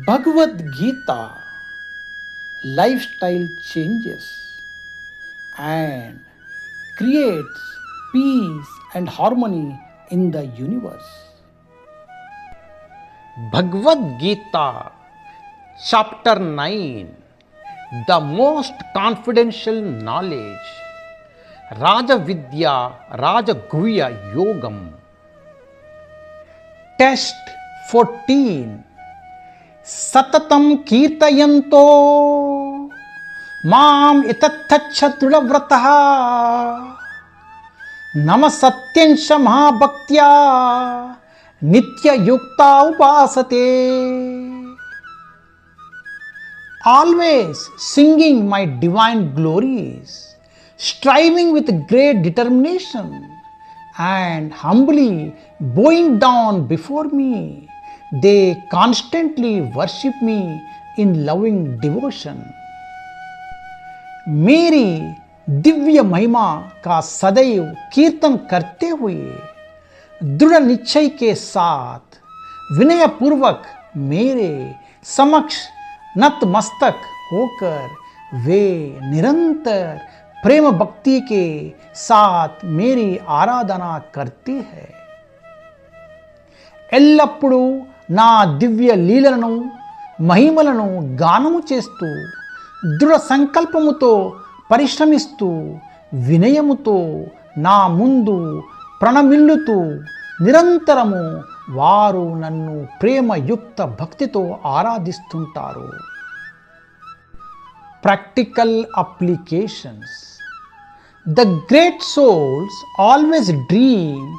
Bhagavad Gita, lifestyle changes and creates peace and harmony in the universe. Bhagavad Gita, Chapter 9, the most confidential knowledge, Raja Vidya, Raja Guhya Yogam. Test 14. Satatam kirtayanto mam itatthacha dridavratah nama satyansha mahabhaktya nitya yukta upasate. Always singing my divine glories, striving with great determination and humbly bowing down before me, they constantly worship me in loving devotion. मेरी दिव्य महिमा का सदैव कीर्तन करते हुए दृढ़ निश्चय के साथ विनय पूर्वक मेरे समक्ष नतमस्तक होकर वे निरंतर प्रेम भक्ति के साथ मेरी आराधना करते हैं. ఎల్లప్పుడూ నా దివ్య లీలలను మహిమలను గానము చేస్తూ దృఢ సంకల్పముతో పరిశ్రమిస్తూ వినయముతో నా ముందు ప్రణమిల్లుతూ నిరంతరము వారు నన్ను ప్రేమయుక్త భక్తితో ఆరాధిస్తుంటారు. Practical applications. The great souls always dream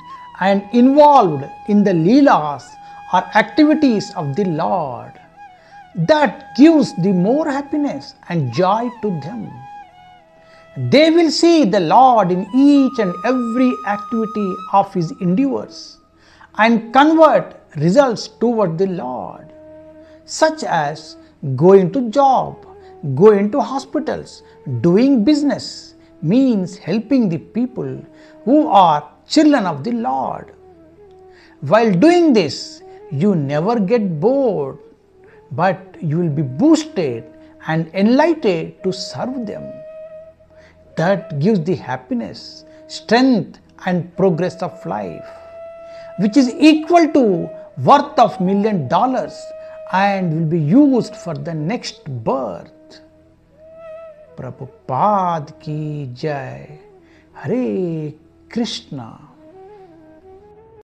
and involved in the leelas or activities of the Lord that gives the more happiness and joy to them. They will see the Lord in each and every activity of his endeavors and convert results toward the Lord, such as going to job, going to hospitals, doing business, means helping the people who are children of the Lord. While doing this, you never get bored, but you will be boosted and enlightened to serve them. That gives the happiness, strength and progress of life, which is equal to worth of $1 million and will be used for the next birth. Prabhupada ki jai. Hare Krishna.